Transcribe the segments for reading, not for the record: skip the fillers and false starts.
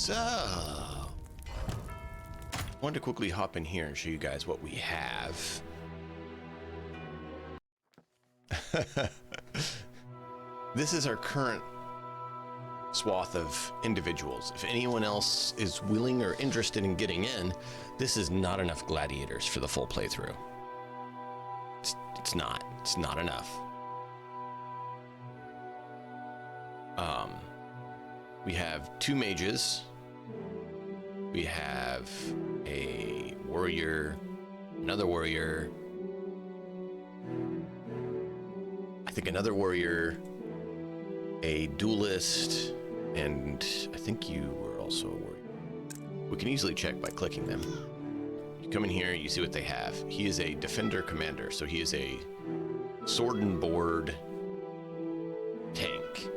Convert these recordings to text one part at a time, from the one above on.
So, I wanted to quickly hop in here and show you guys what we have. This is our current swath of individuals. If anyone else is willing or interested in getting in, this is not enough gladiators for the full playthrough. It's not enough. We have 2 mages. We have a warrior, another warrior, I think another warrior, a duelist, and I think you were also a warrior. We can easily check by clicking them. You come in here, you see what they have. He is a defender commander, so he is a sword and board tank.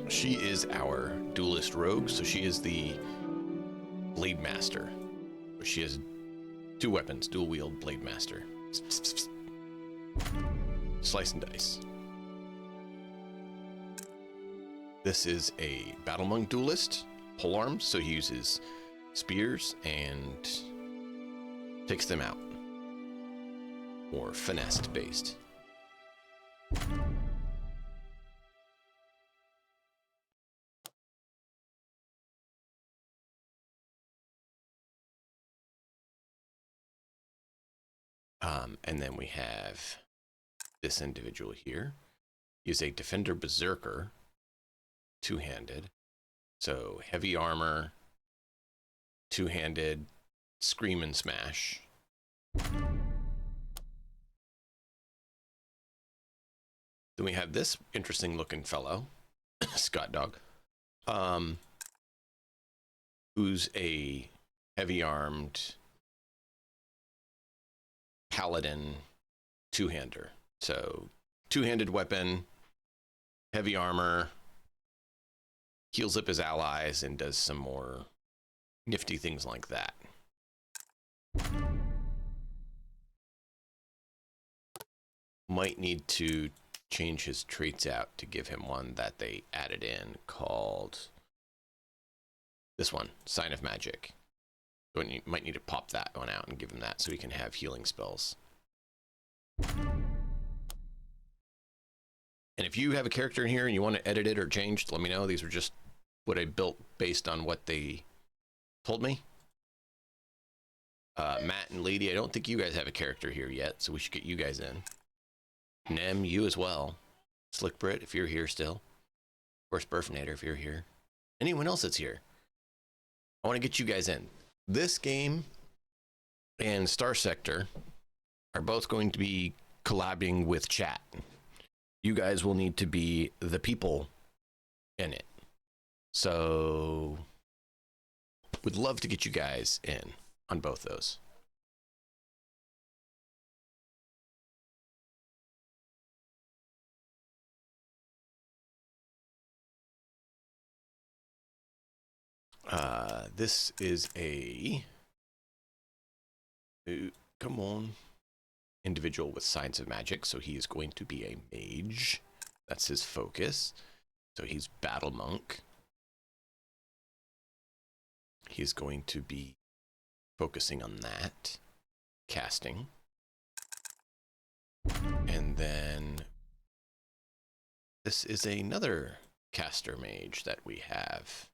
She is our duelist rogue, so she is the blade master. She has 2 weapons, dual wield blade master. Slice and dice. This is a battle monk duelist, polearms, so he uses spears and takes them out. Or finesse based. And then we have this individual here. He's a defender berserker, 2-handed. So heavy armor, 2-handed, scream and smash. Then we have this interesting looking fellow, Scott Dog, who's a heavy armed paladin 2-hander. So 2-handed weapon, heavy armor, heals up his allies and does some more nifty things like that. Might need to change his traits out to give him one that they added in called this one, Sign of Magic. So you might need to pop that one out and give him that so he can have healing spells. And if you have a character in here and you want to edit it or change, let me know. These were just what I built based on what they told me. Matt and Lady, I don't think you guys have a character here yet, so we should get you guys in. Nem, you as well. Slick Brit, if you're here still. Of course, Burfinator, if you're here. Anyone else that's here. I want to get you guys in. This game and Star Sector are both going to be collabing with chat. You guys will need to be the people in it. So, would love to get you guys in on both those. This is a come on individual with Signs of Magic, so he is going to be a mage. That's his focus. So he's battle monk. He's going to be focusing on that, casting. And then this is another caster mage that we have.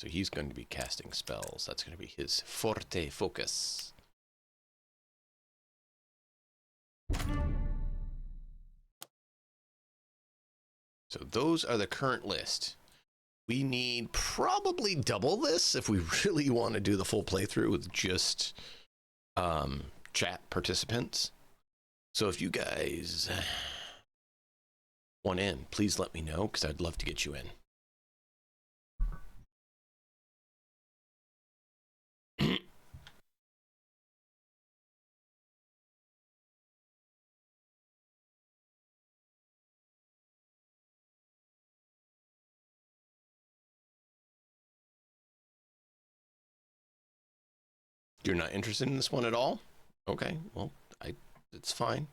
So he's going to be casting spells. That's going to be his forte focus. So those are the current list. We need probably double this if we really want to do the full playthrough with just chat participants. So if you guys want in, please let me know because I'd love to get you in. You're not interested in this one at all? Okay, well, it's fine.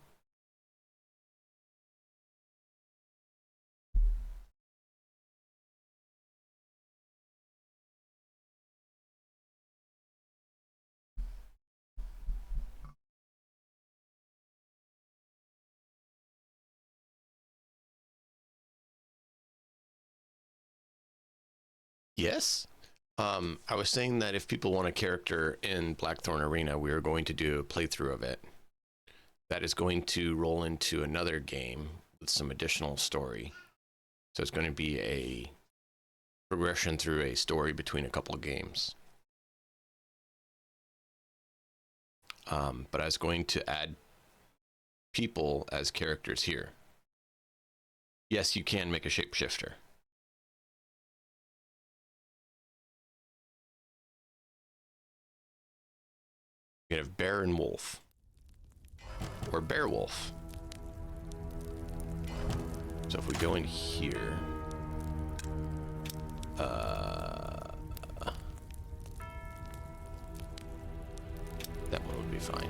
Yes. I was saying that if people want a character in Blackthorn Arena, we are going to do a playthrough of it. That is going to roll into another game with some additional story. So it's going to be a progression through a story between a couple of games. But I was going to add people as characters here. Yes, you can make a shapeshifter. You have bear and wolf, or bear wolf. So if we go in here, that one would be fine.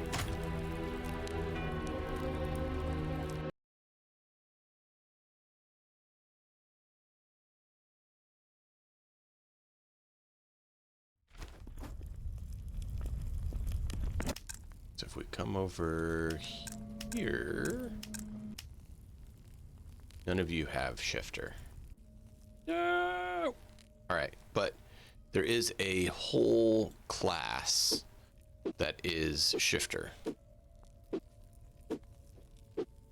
So if we come over here, none of you have shifter. No. All right, but there is a whole class that is shifter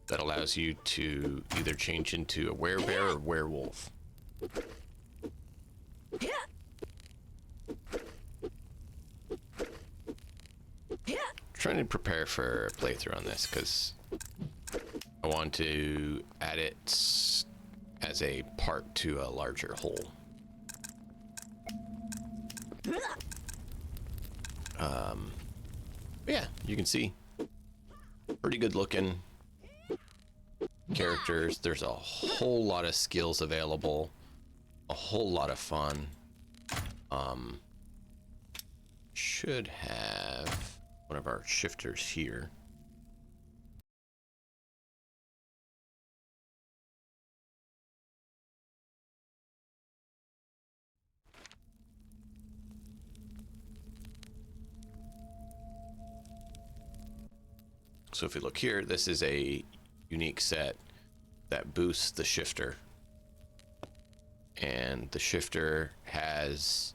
that allows you to either change into a werebear or werewolf. Trying to prepare for a playthrough on this because I want to add it as a part to a larger whole. Yeah, you can see pretty good looking characters. There's a whole lot of skills available, a whole lot of fun. Should have one of our shifters here. So if we look here, this is a unique set that boosts the shifter. And the shifter has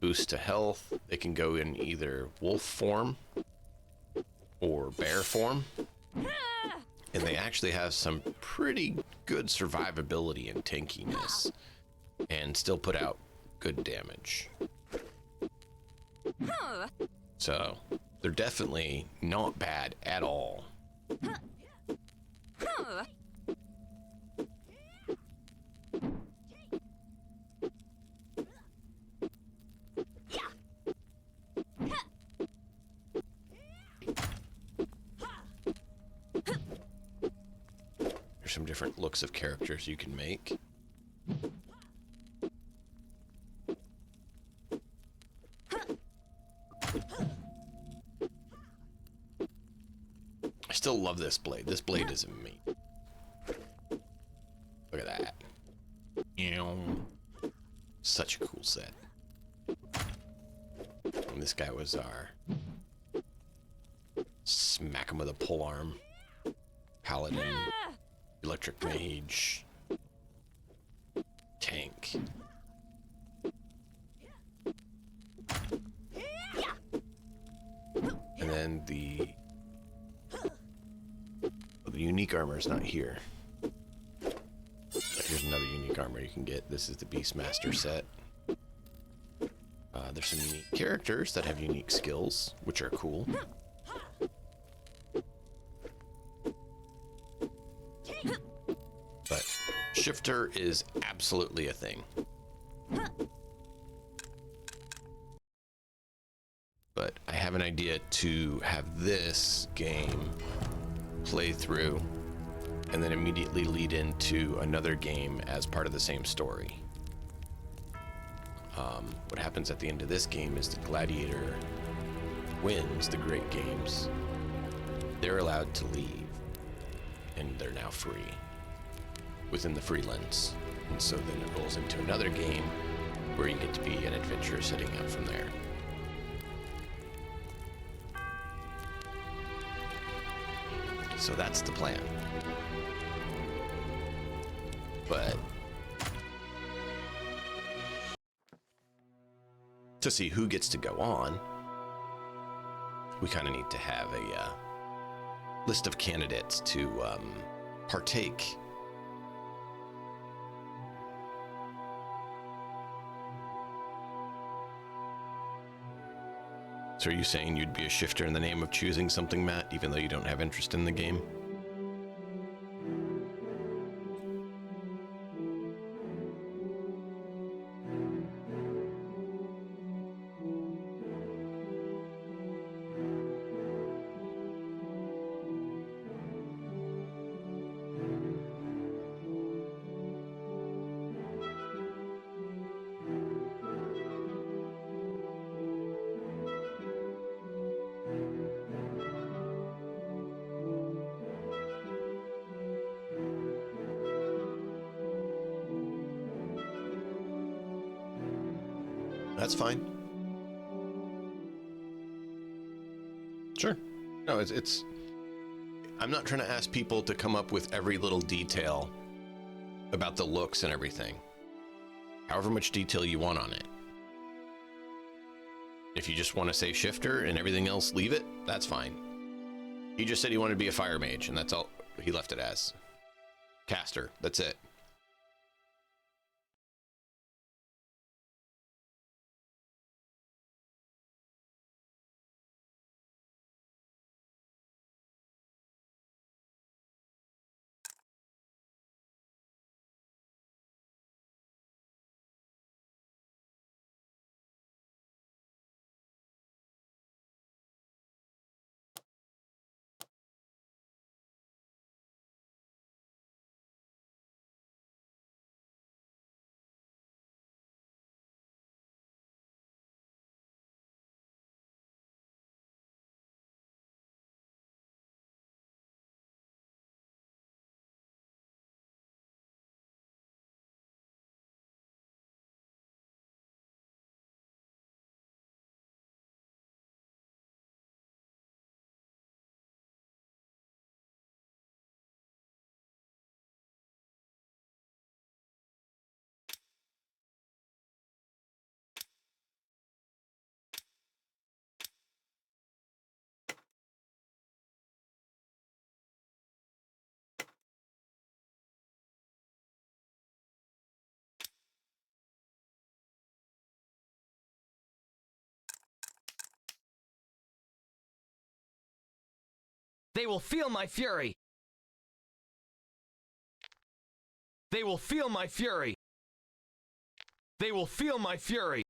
boost to health. They can go in either wolf form or bear form. And they actually have some pretty good survivability and tankiness and still put out good damage. So they're definitely not bad at all. There's some different looks of characters you can make. I still love this blade. This blade is amazing. Look at that. Such a cool set. And this guy was our smack him with a polearm paladin, electric mage, tank. And then the unique armor is not here. Here's another unique armor you can get. This is the Beastmaster set. There's some unique characters that have unique skills, which are cool. But shifter is absolutely a thing. But I have an idea to have this game play through and then immediately lead into another game as part of the same story. What happens at the end of this game is the gladiator wins the great games, they're allowed to leave, and they're now free within the free lens. And so then it rolls into another game where you get to be an adventurer setting out from there. So that's the plan. But to see who gets to go on, we kind of need to have a list of candidates to partake. So are you saying you'd be a shifter in the name of choosing something, Matt, even though you don't have interest in the game? That's fine. Sure. No, it's I'm not trying to ask people to come up with every little detail about the looks and everything. However much detail you want on it. If you just want to say shifter and everything else, leave it, that's fine. He just said he wanted to be a fire mage, and that's all he left it as. Caster, that's it. They will feel my fury. They will feel my fury. They will feel my fury.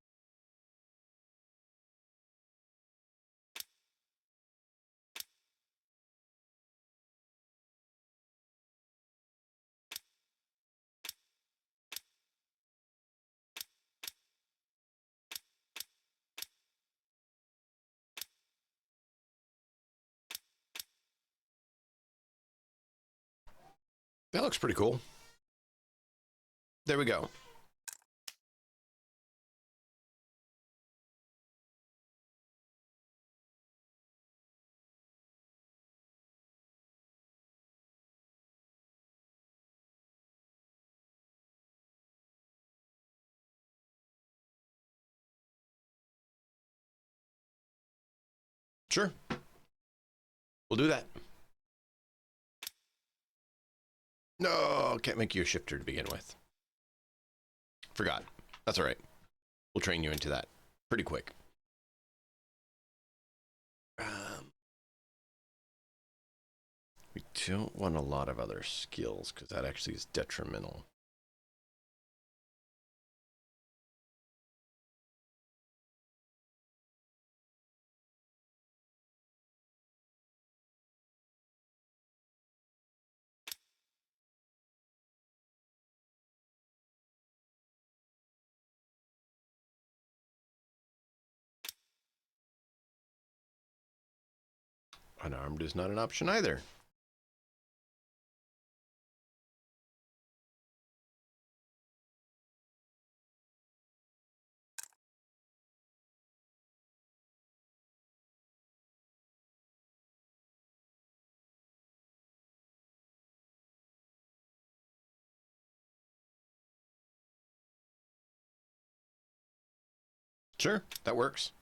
That looks pretty cool. There we go. Sure. We'll do that. No, can't make you a shifter to begin with. Forgot. That's all right. We'll train you into that pretty quick. We don't want a lot of other skills because that actually is detrimental. Unarmed is not an option either. Sure, that works.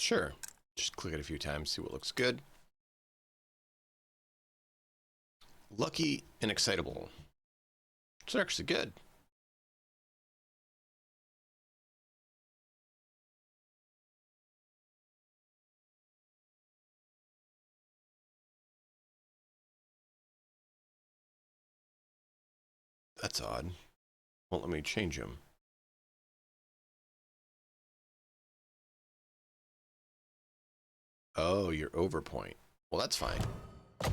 Sure. Just click it a few times, see what looks good. Lucky and excitable. It's actually good. That's odd. Won't let me change them. Oh, you're overpoint. Well, that's fine. Oh,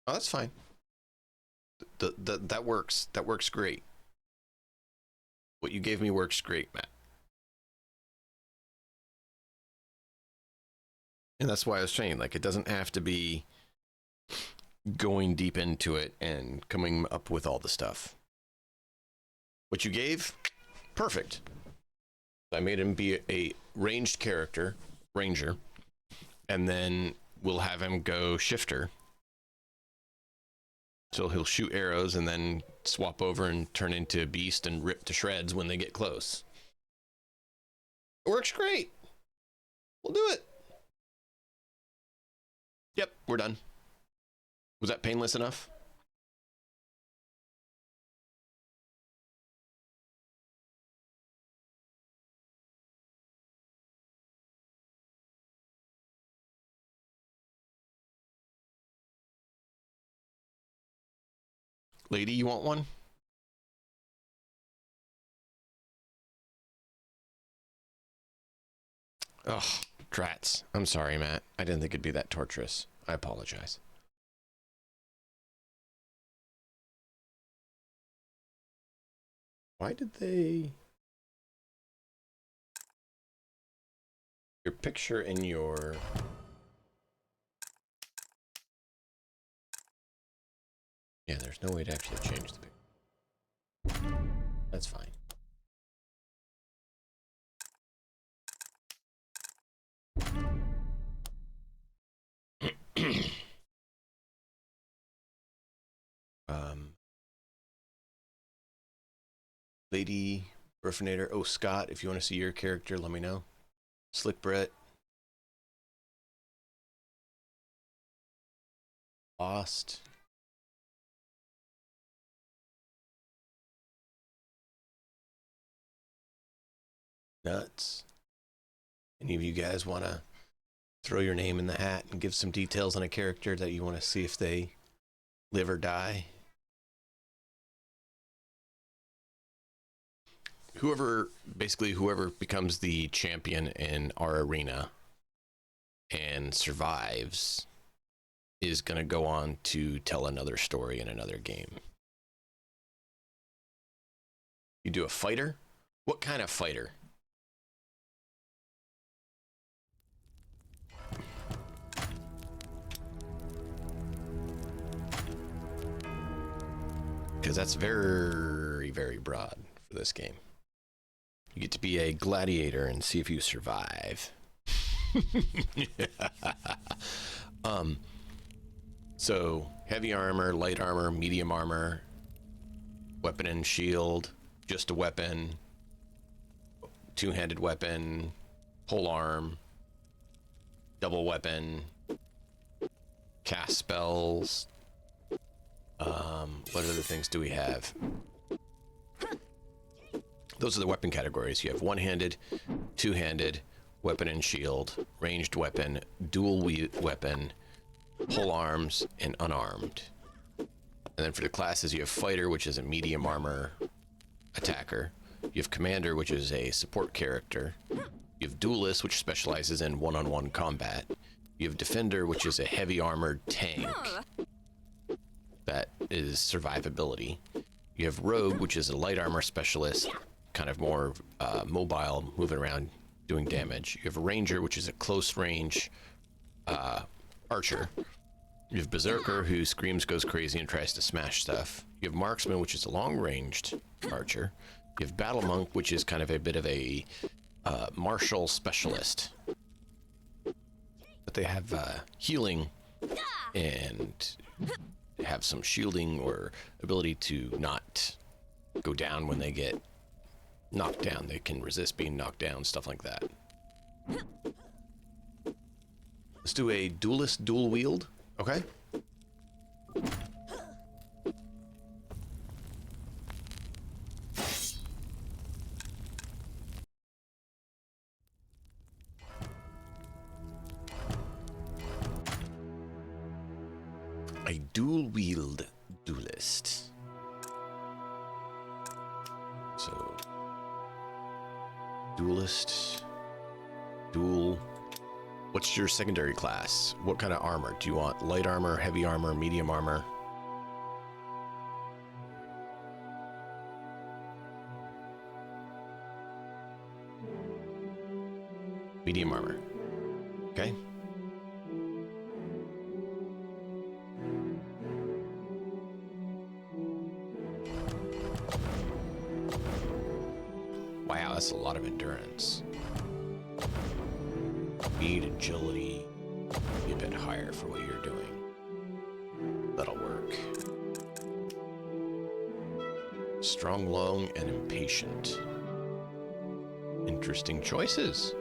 that's fine. That works. That works great. What you gave me works great, Matt. And that's why I was saying, like, it doesn't have to be going deep into it and coming up with all the stuff. What you gave, perfect. I made him be a ranged character, ranger, and then we'll have him go shifter. So he'll shoot arrows and then swap over and turn into a beast and rip to shreds when they get close. It works great. We'll do it. Yep, we're done. Was that painless enough? Lady, you want one? Ugh, drats. I'm sorry, Matt. I didn't think it'd be that torturous. I apologize. Why did they... Your picture in your... Yeah, there's no way to actually change the picture. That's fine. Lady Burfinator. Oh, Scott, if you want to see your character, let me know. Slick Brett. Lost. Nuts. Any of you guys want to throw your name in the hat and give some details on a character that you want to see if they live or die? Whoever becomes the champion in our arena and survives is going to go on to tell another story in another game. You do a fighter? What kind of fighter? Because that's very, very broad for this game. You get to be a gladiator and see if you survive. So heavy armor, light armor, medium armor, weapon and shield, just a weapon, two-handed weapon, pole arm, double weapon, cast spells. What other things do we have? Those are the weapon categories. You have one-handed, two-handed, weapon and shield, ranged weapon, dual weapon, pole arms, and unarmed. And then for the classes, you have fighter, which is a medium armor attacker. You have commander, which is a support character. You have duelist, which specializes in one-on-one combat. You have defender, which is a heavy armored tank. That is survivability. You have rogue, which is a light armor specialist, kind of more mobile, moving around, doing damage. You have a ranger, which is a close range archer. You have berserker, who screams, goes crazy, and tries to smash stuff. You have marksman, which is a long-ranged archer. You have battle monk, which is kind of a bit of a martial specialist. But they have healing and have some shielding or ability to not go down when they get knocked down. They can resist being knocked down, stuff like that. Let's do a duelist dual wield, okay? A dual wield duelist. So, duelist, dual. What's your secondary class? What kind of armor? Do you want light armor, heavy armor, medium armor? Medium armor. Okay. Wow, that's a lot of endurance. Speed, agility, be a bit higher for what you're doing. That'll work. Strong, long, and impatient. Interesting choices.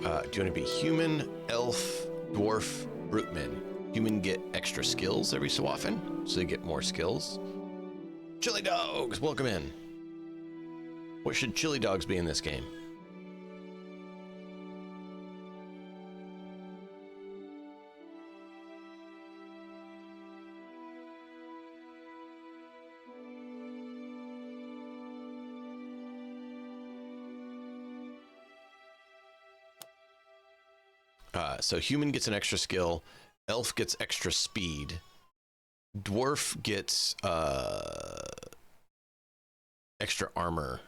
Do you want to be human, elf, dwarf, bruteman? Human get extra skills every so often, so they get more skills. Chili dogs, welcome in. What should chili dogs be in this game? So human gets an extra skill, elf gets extra speed, dwarf gets extra armor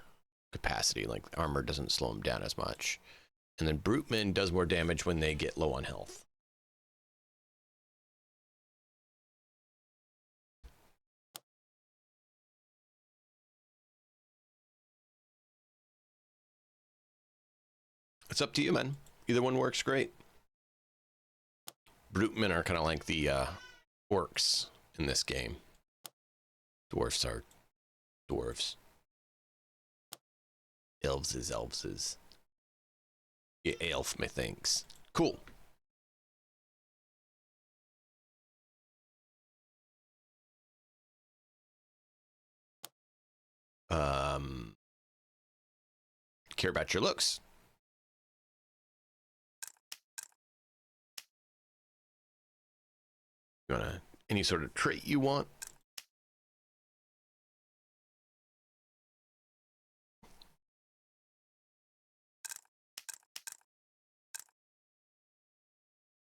capacity, like armor doesn't slow them down as much, and then bruteman does more damage when they get low on health. It's up to you, man. Either one works great. Brutemen are kind of like the orcs in this game. Dwarfs are dwarves. Elves is elves. Yeah, elf, methinks. Cool. Care about your looks. You wanna any sort of trait you want?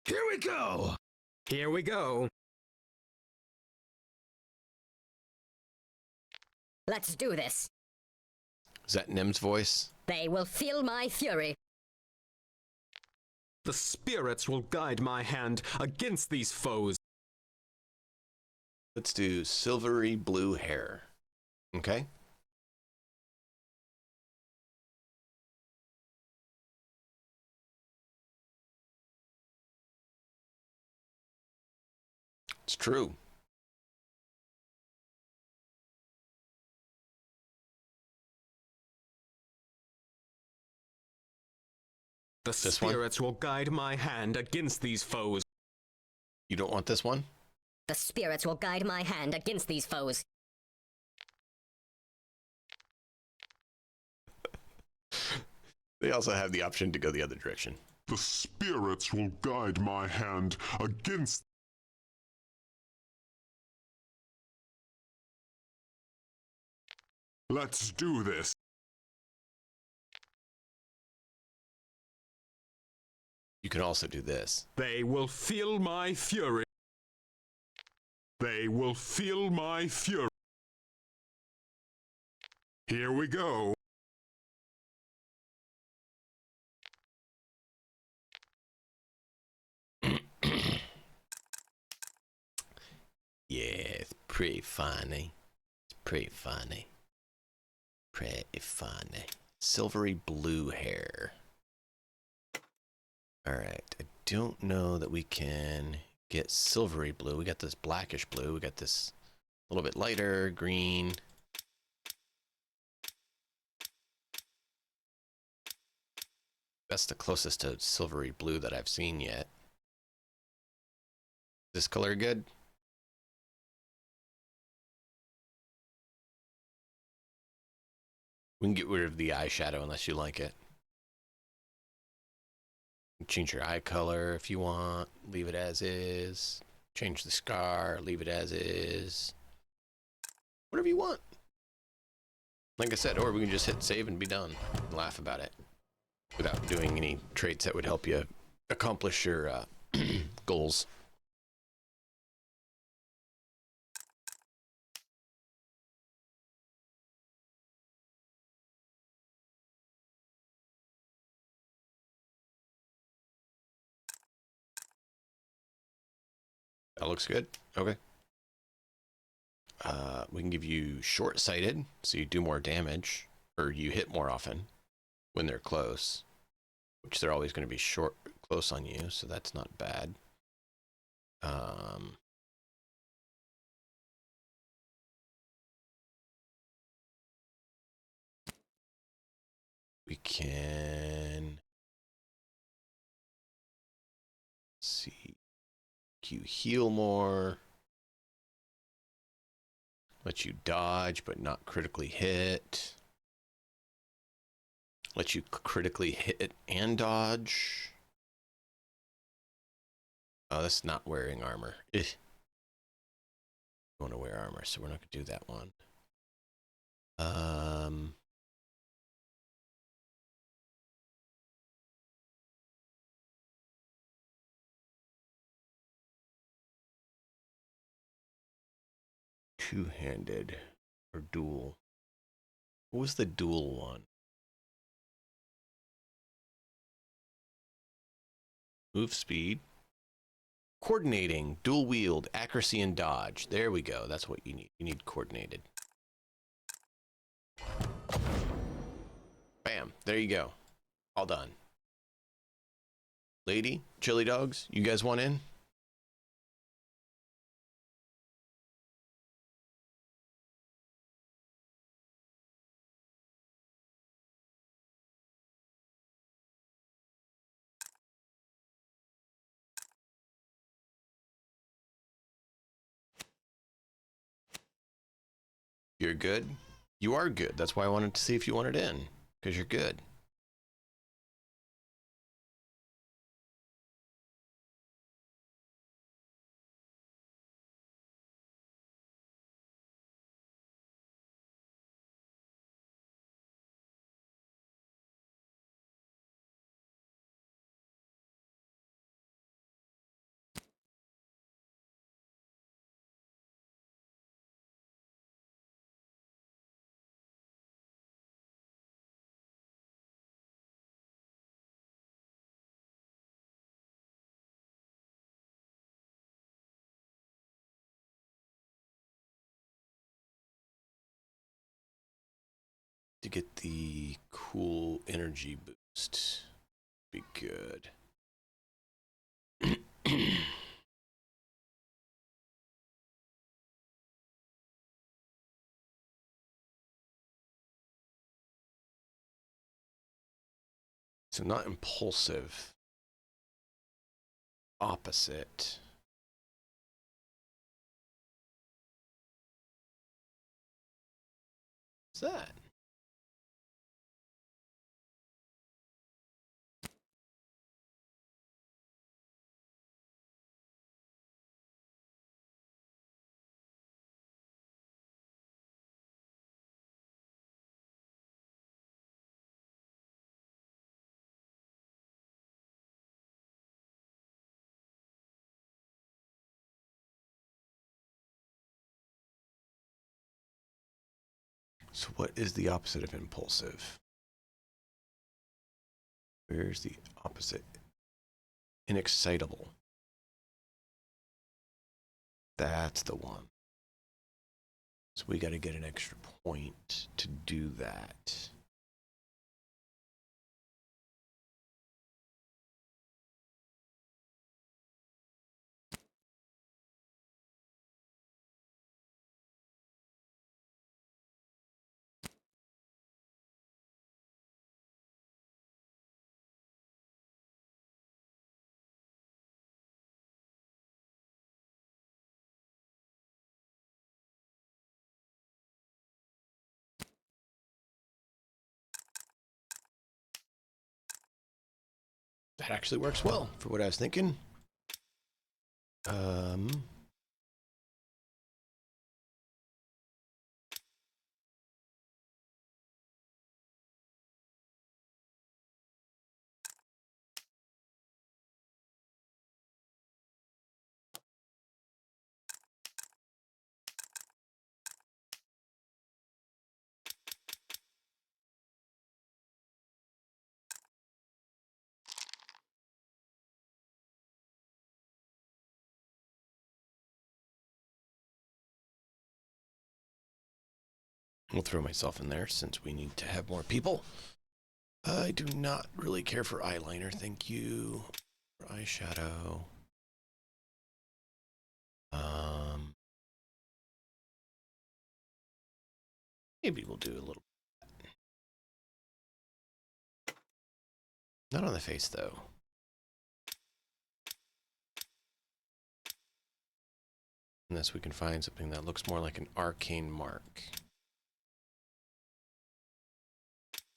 Here we go. Here we go. Let's do this. Is that Nem's voice? They will feel my fury. The spirits will guide my hand against these foes. Let's do silvery blue hair. Okay. It's true. The This one? spirits will guide my hand against these foes. You don't want this one? The spirits will guide my hand against these foes. They also have the option to go the other direction. The spirits will guide my hand against. Let's do this. You can also do this. They will feel my fury. They will feel my fury. Here we go. Yeah, it's pretty funny. It's pretty funny. Pretty funny. Silvery blue hair. Alright, I don't know that we can get silvery blue. We got this blackish blue. We got this a little bit lighter green. That's the closest to silvery blue that I've seen yet. Is this color good? We can get rid of the eyeshadow unless you like it. Change your eye color if you want. Leave it as is. Change the scar. Leave it as is. Whatever you want. Like I said, or we can just hit save and be done. And laugh about it. Without doing any traits that would help you accomplish your goals. That looks good. Okay. We can give you short-sighted, so you do more damage, or you hit more often when they're close, which they're always going to be close on you, so that's not bad. We can see you heal more. Let you dodge, but not critically hit. Let you critically hit and dodge. Oh, that's not wearing armor. You want to wear armor, so we're not going to do that one. Two-handed or dual. What was the dual one? Move speed. Coordinating, dual wield, accuracy, and dodge. There we go. That's what you need. You need coordinated. Bam. There you go. All done. Lady, chili dogs, you guys want in? You're good? You are good. That's why I wanted to see if you wanted in, because you're good. To get the cool energy boost. Be good. So not impulsive. Opposite. What's that? So what is the opposite of impulsive? Where's the opposite? Inexcitable. That's the one. So we got to get an extra point to do that. That actually works well for what I was thinking. I'll throw myself in there since we need to have more people. I do not really care for eyeliner, thank you. For eyeshadow. Maybe we'll do a little. Not on the face, though. Unless we can find something that looks more like an arcane mark.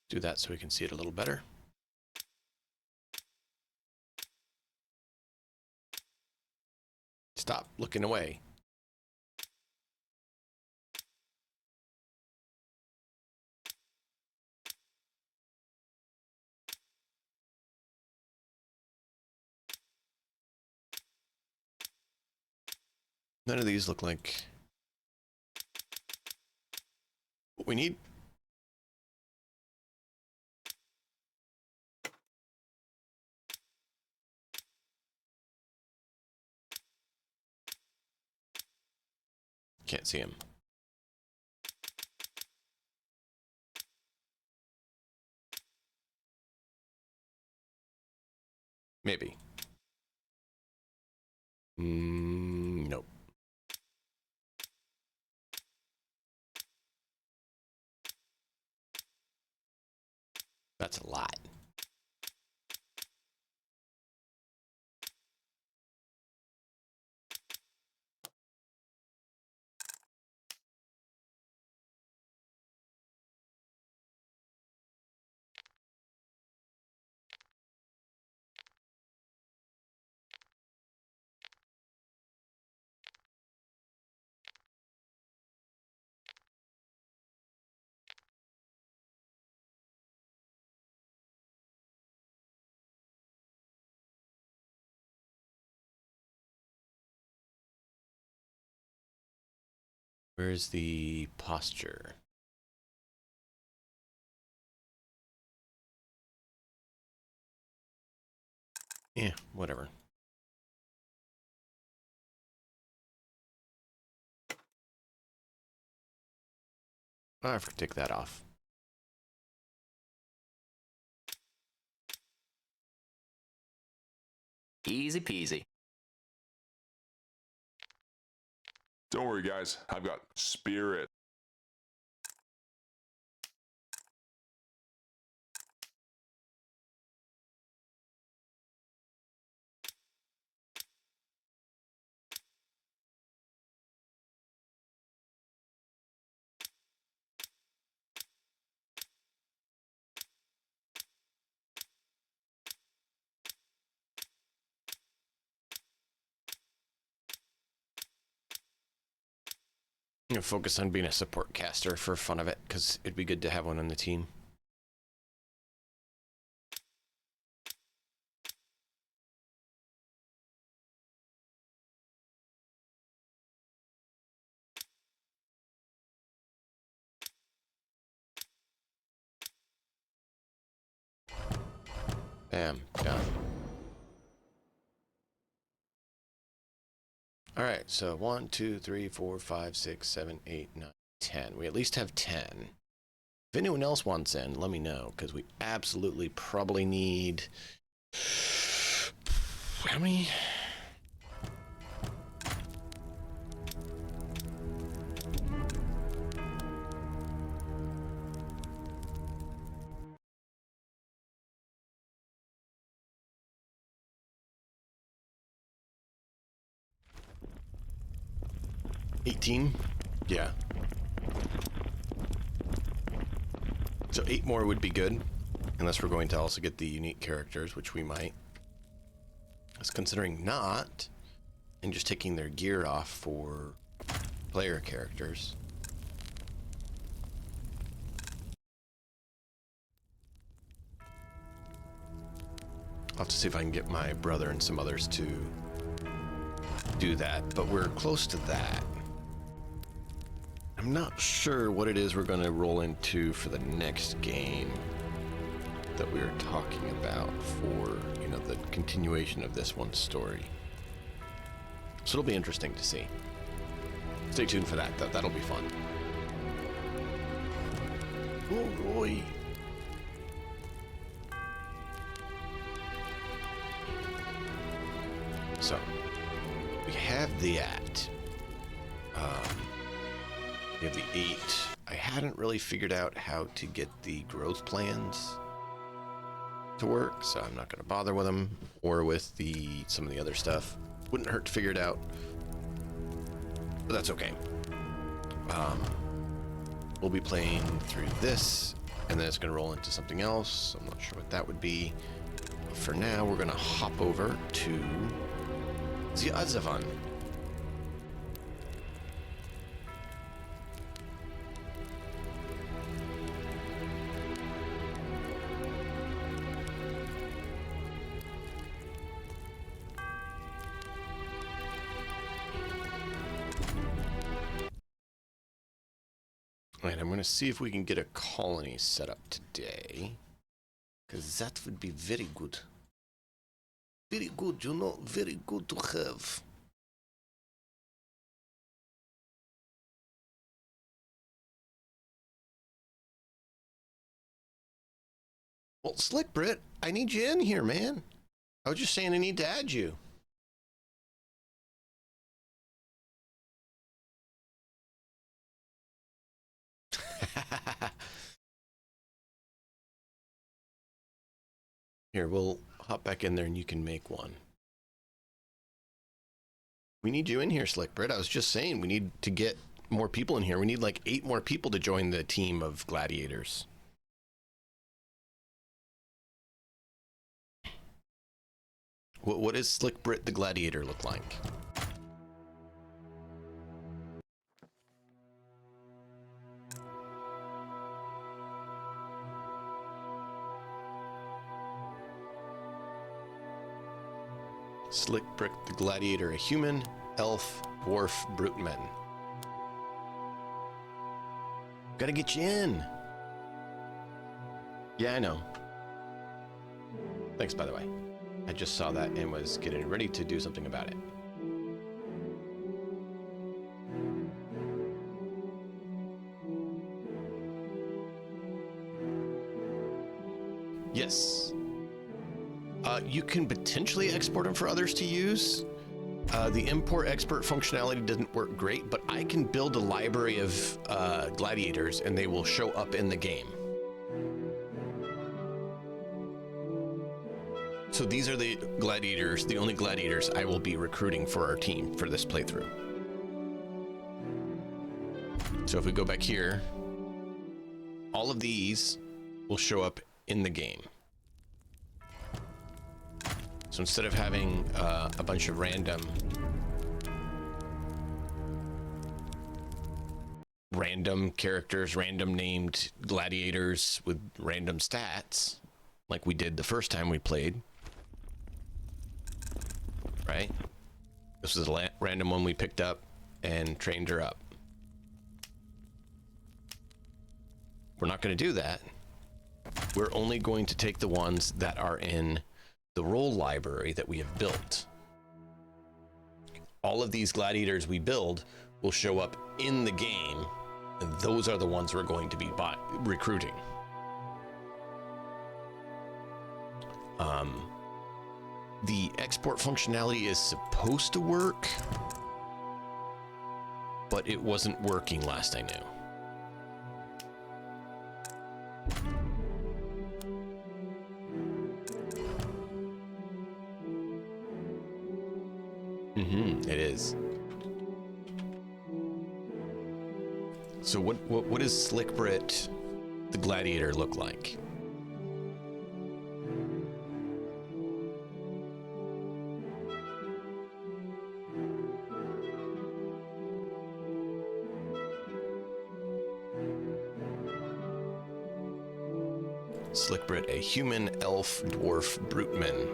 Do that so we can see it a little better. Stop looking away. None of these look like what we need. Can't see him. Maybe. Nope. That's a lot. Where's the posture? Yeah, whatever. I have to take that off. Easy peasy. Don't worry, guys. I've got spirit. I'm gonna focus on being a support caster for fun of it, because it'd be good to have one on the team. Bam. Done. All right, so 1, 2, 3, 4, 5, 6, 7, 8, 9, 10. We at least have 10. If anyone else wants in, let me know, because we absolutely probably need... How many? $18? Yeah. So 8 more would be good, unless we're going to also get the unique characters, which we might. Because considering not, and just taking their gear off for player characters. I'll have to see if I can get my brother and some others to do that, but we're close to that. I'm not sure what it is we're going to roll into for the next game that we were talking about for, you know, the continuation of this one story. So it'll be interesting to see. Stay tuned for that. That'll be fun. Oh, boy. So, we have the at. We have the 8. I hadn't really figured out how to get the growth plans to work, so I'm not going to bother with them or with some of the other stuff. Wouldn't hurt to figure it out, but that's okay. We'll be playing through this, and then it's going to roll into something else. I'm not sure what that would be. But for now, we're going to hop over to the Azavan. Right, I'm going to see if we can get a colony set up today, because that would be very good. Very good, you know, very good to have. Well, Slick Brit, I need you in here, man. I was just saying I need to add you. Here, we'll hop back in there and you can make one. We need you in here, Slick Brit. I was just saying we need to get more people in here. We need like 8 more people to join the team of gladiators. What does Slick Brit the Gladiator look like? Slick Brit the Gladiator, a human, elf, dwarf, brute man. Gotta get you in. Yeah, I know. Thanks, by the way. I just saw that and was getting ready to do something about it. Yes. You can potentially export them for others to use. The import export functionality doesn't work great, but I can build a library of gladiators and they will show up in the game. So these are the gladiators, the only gladiators I will be recruiting for our team for this playthrough. So if we go back here, all of these will show up in the game. So instead of having a bunch of random characters, random named gladiators with random stats, like we did the first time we played, right? This was a random one we picked up and trained her up. We're not going to do that. we're only going to take the ones that are in the role library that we have built. All of these gladiators we build will show up in the game, and those are the ones we're going to be recruiting. The export functionality is supposed to work, but it wasn't working last I knew. It is. So what does Slick Brit, the gladiator, look like? Slick Brit, a human, elf, dwarf, bruteman.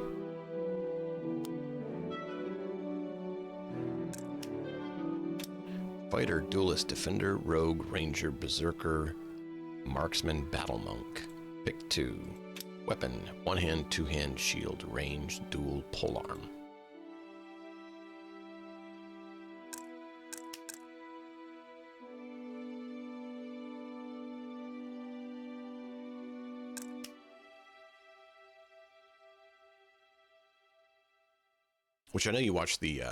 Fighter, duelist, defender, rogue, ranger, berserker, marksman, battle monk. Pick 2. Weapon, 1-hand, 2-hand, shield, range, dual, polearm. Which I know you watched the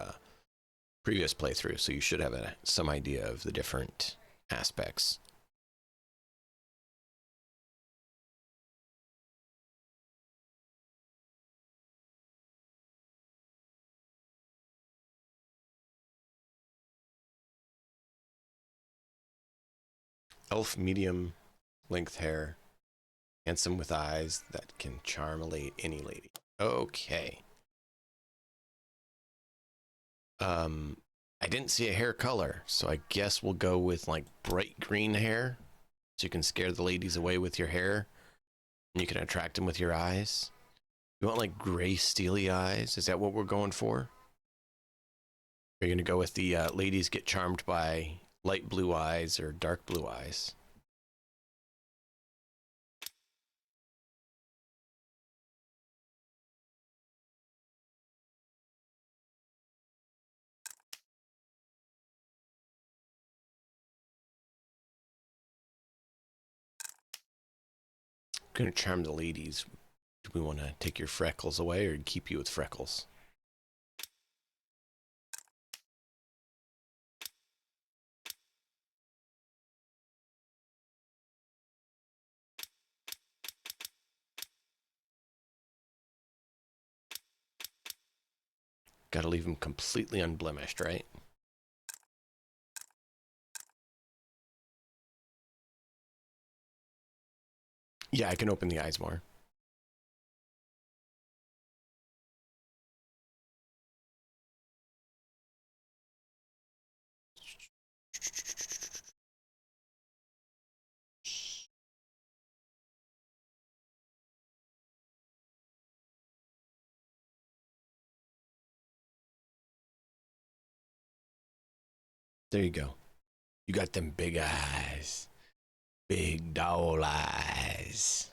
previous playthrough, so you should have some idea of the different aspects. Elf, medium length hair, handsome with eyes that can charm any lady. Okay. I didn't see a hair color, so I guess we'll go with like bright green hair, so you can scare the ladies away with your hair, and you can attract them with your eyes. You want like gray steely eyes? Is that what we're going for? Are you gonna go with the ladies get charmed by light blue eyes or dark blue eyes? Gonna charm the ladies. Do we want to take your freckles away or keep you with freckles? Gotta leave them completely unblemished, right? Yeah, I can open the eyes more. There you go. You got them big eyes. Big doll eyes.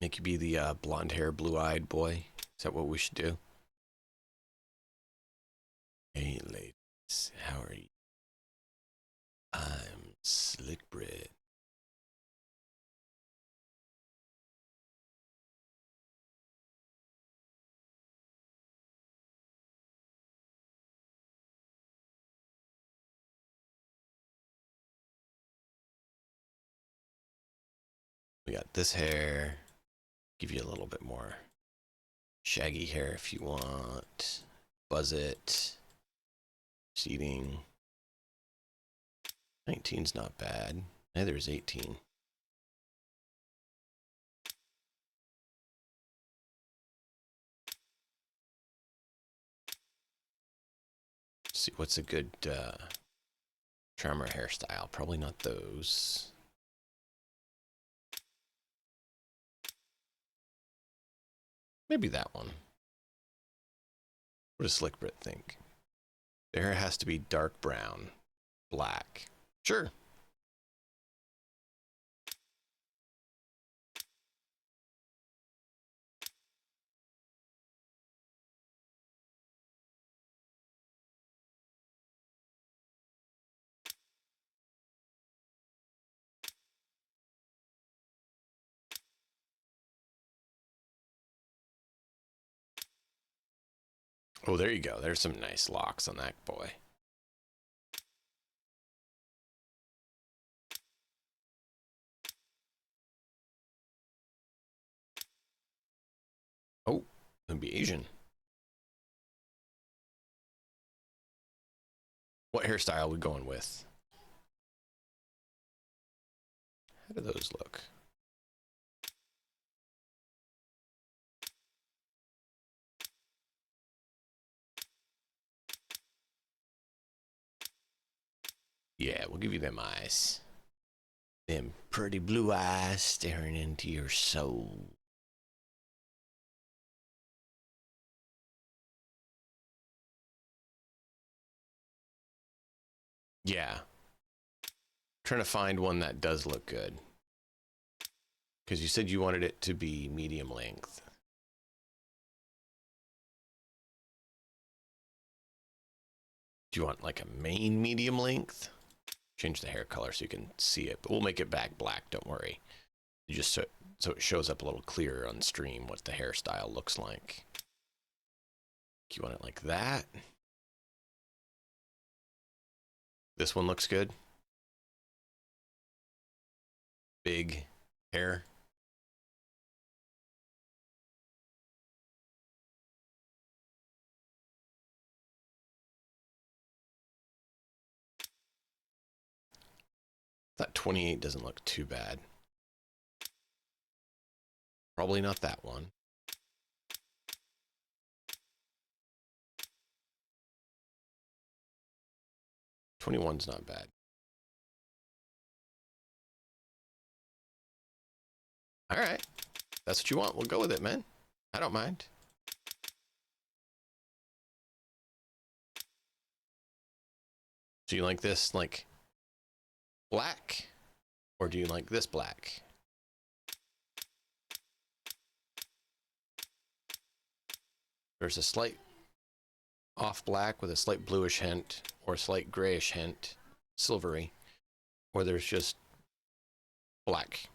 Make you be the blonde hair, blue-eyed boy. Is that what we should do? Hey, ladies. How are you? I'm Slick Brit. We got this hair. Give you a little bit more shaggy hair if you want. Buzz it. Seating. 19's not bad. Neither is 18. Let's see, what's a good charmer hairstyle? Probably not those. Maybe that one. What does Slick Brit think? The hair has to be dark brown. black. Sure. Oh, there you go. There's some nice locks on that boy. Oh, it'd be Asian. What hairstyle are we going with? How do those look? Yeah, we'll give you them eyes. Them pretty blue eyes staring into your soul. Yeah. Trying to find one that does look good. Because you said you wanted it to be medium length. Do you want like a main medium length? Change the hair color so you can see it, but we'll make it back black, don't worry. You just so it shows up a little clearer on stream what the hairstyle looks like. You want it like that? This one looks good. Big hair. That 28 doesn't look too bad. Probably not that one. '21's not bad. All right. That's what you want. We'll go with it, man. I don't mind. Do you like this, like, black? Or do you like this black? There's a slight off black with a slight bluish hint, or a slight grayish hint, silvery, or there's just black.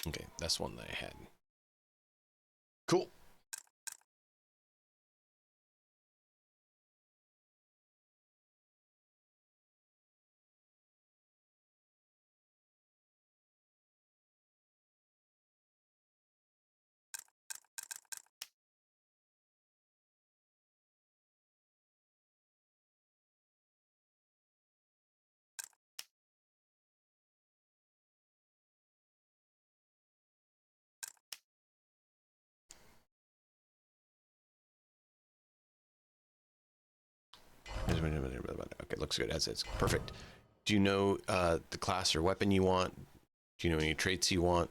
Okay, that's one that I had. Cool. Okay, looks good as it's perfect. Do you know the class or weapon you want? Do you know any traits you want?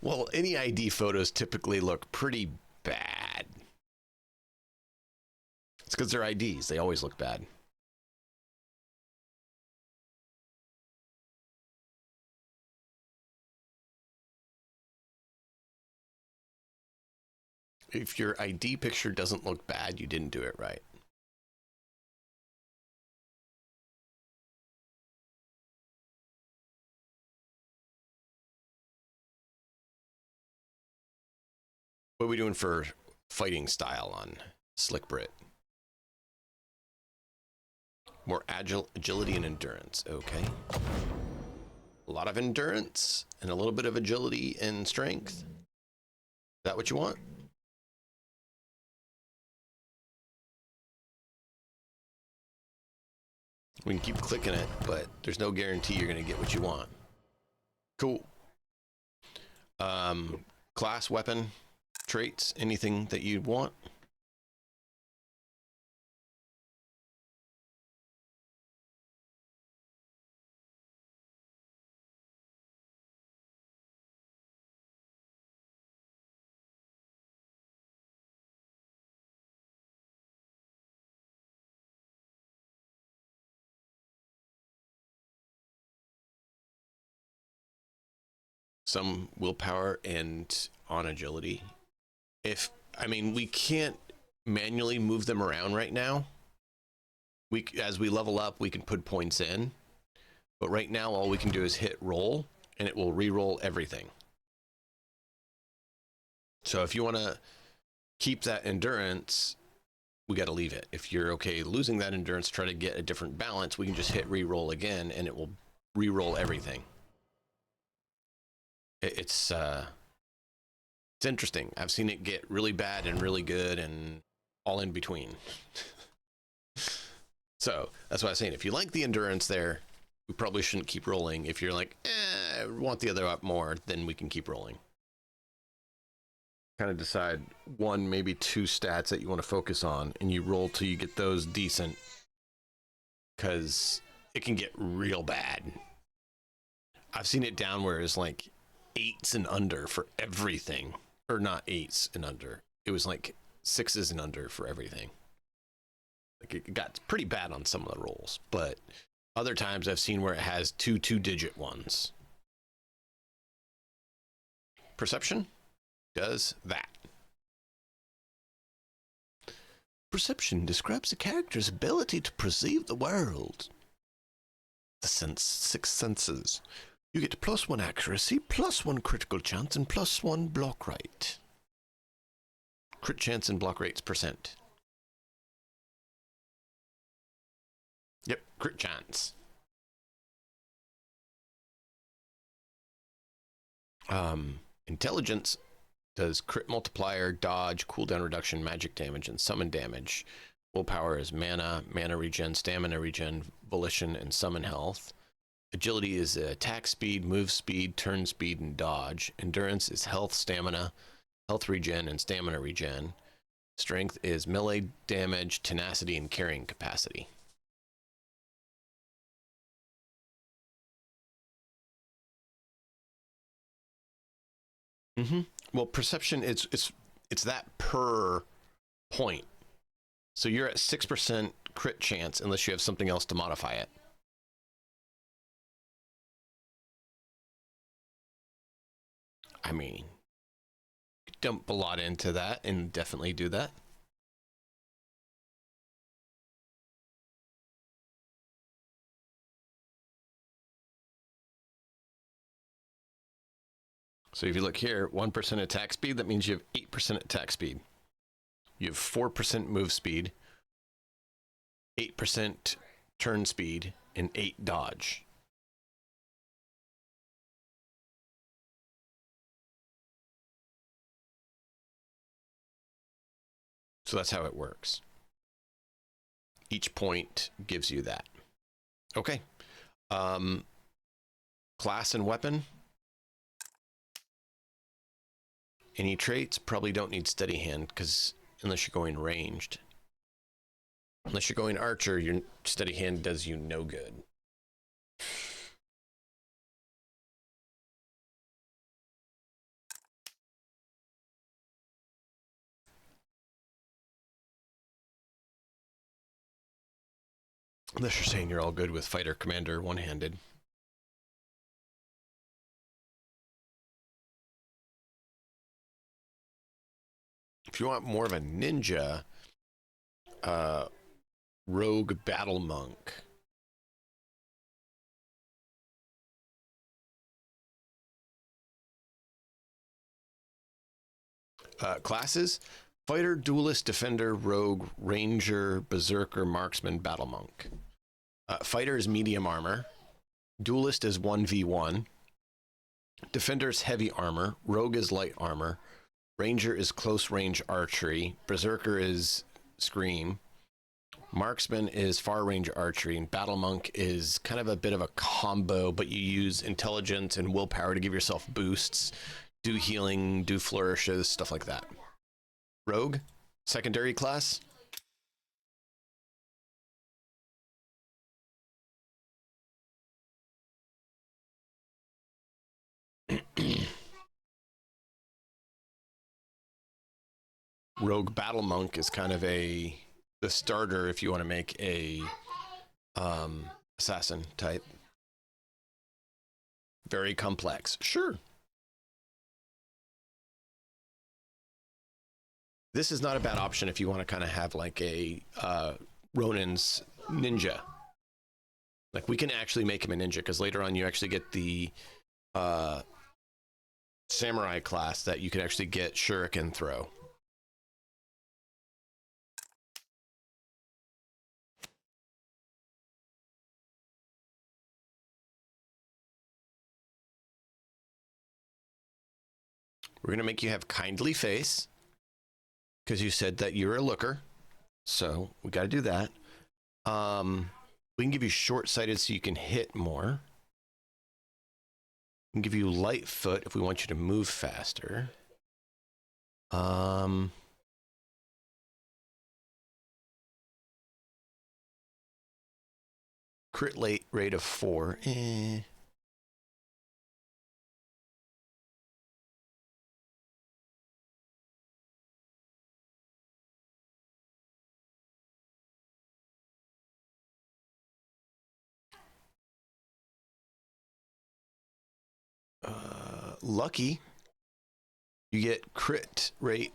Well, any ID photos typically look pretty bad. It's because they're IDs. They always look bad. If your ID picture doesn't look bad, you didn't do it right. What are we doing for fighting style on Slick Brit? More agility and endurance. Okay. A lot of endurance and a little bit of agility and strength. Is that what you want? We can keep clicking it, but there's no guarantee you're going to get what you want. Cool. Class, weapon, traits, anything that you'd want? Some willpower and on agility. I mean, we can't manually move them around right now. As we level up, we can put points in, but right now all we can do is hit roll, and it will re-roll everything. So if you want to keep that endurance, we got to leave it. If you're okay losing that endurance, try to get a different balance, we can just hit re-roll again, and it will re-roll everything. It's interesting. I've seen it get really bad and really good and all in between. So that's what I was saying. If you like the endurance there, we probably shouldn't keep rolling. If you're like, I want the other up more, then we can keep rolling. Kind of decide one, maybe two stats that you want to focus on, and you roll till you get those decent, because it can get real bad. I've seen it down where it's like 8s and under for everything, or not 8s and under. It was like 6s and under for everything. Like it got pretty bad on some of the rolls, but other times I've seen where it has two-digit ones. Perception does that. Perception describes a character's ability to perceive the world. The six senses. You get +1 accuracy, +1 critical chance, and +1 block rate. Crit chance and block rates %. Yep, crit chance. Intelligence does crit multiplier, dodge, cooldown reduction, magic damage, and summon damage. Willpower is mana, mana regen, stamina regen, volition, and summon health. Agility is attack speed, move speed, turn speed, and dodge. Endurance is health, stamina, health regen, and stamina regen. Strength is melee damage, tenacity, and carrying capacity. Well, perception, it's that per point. So you're at 6% crit chance unless you have something else to modify it. I mean, dump a lot into that and definitely do that. So if you look here, 1% attack speed, that means you have 8% attack speed. You have 4% move speed, 8% turn speed, and 8 dodge. So that's how it works. Each point gives you that. Okay. Class and weapon. Any traits? Probably don't need steady hand, because unless you're going ranged. Unless you're going archer, your steady hand does you no good. Unless you're saying you're all good with fighter commander one-handed. If you want more of a ninja, rogue battle monk. Classes: fighter, duelist, defender, rogue, ranger, berserker, marksman, battle monk. Fighter is medium armor. Duelist is 1v1. Defender is heavy armor. Rogue is light armor. Ranger is close range archery. Berserker is scream. Marksman is far range archery, and Battle Monk is kind of a bit of a combo, but you use intelligence and willpower to give yourself boosts, do healing, do flourishes, stuff like that. Rogue, secondary class. Rogue Battle Monk is kind of the starter if you want to make a assassin type. Very complex. Sure. This is not a bad option if you want to kind of have like a Ronin's ninja. Like we can actually make him a ninja because later on you actually get the samurai class that you can actually get shuriken throw. We're going to make you have kindly face because you said that you're a looker. So we got to do that. We can give you short-sighted so you can hit more. We can give you light foot if we want you to move faster. Crit rate of 4. Lucky, you get crit rate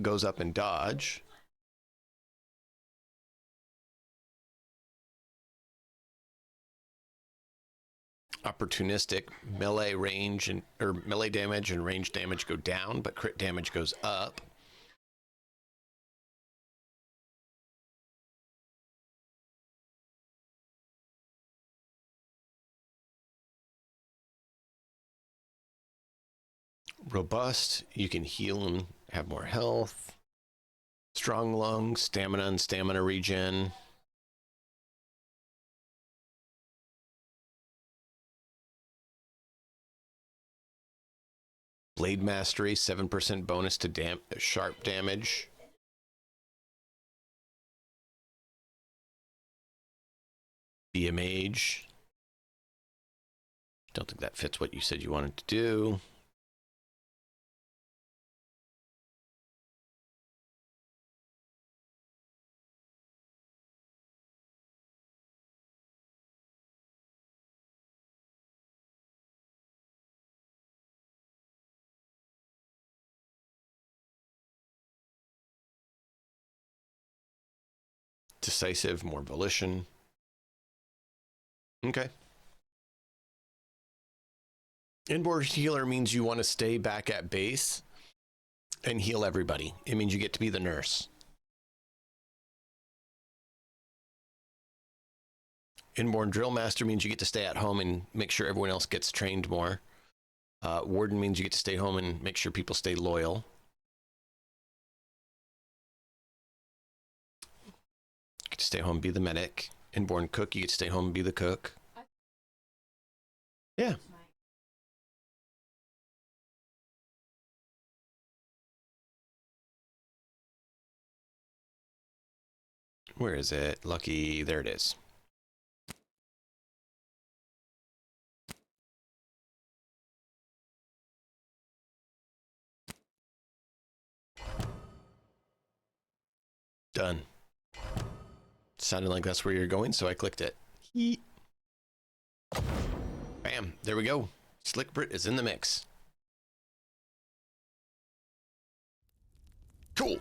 goes up in dodge. Opportunistic, melee range or melee damage and range damage go down, but crit damage goes up. Robust, you can heal and have more health. Strong lungs, stamina and stamina regen. Blade mastery, 7% bonus to sharp damage. Be a mage. Don't think that fits what you said you wanted to do. Decisive, more volition. Okay. Inboard healer means you want to stay back at base and heal everybody. It means you get to be the nurse. Inborn drill master means you get to stay at home and make sure everyone else gets trained more. Warden means you get to stay home and make sure people stay loyal. You get to stay home and be the medic. Inborn cook, you get to stay home and be the cook. Yeah. Where is it? Lucky, there it is. Done. Sounded like that's where you're going, so I clicked it. Bam, there we go. Slick Brit is in the mix. Cool.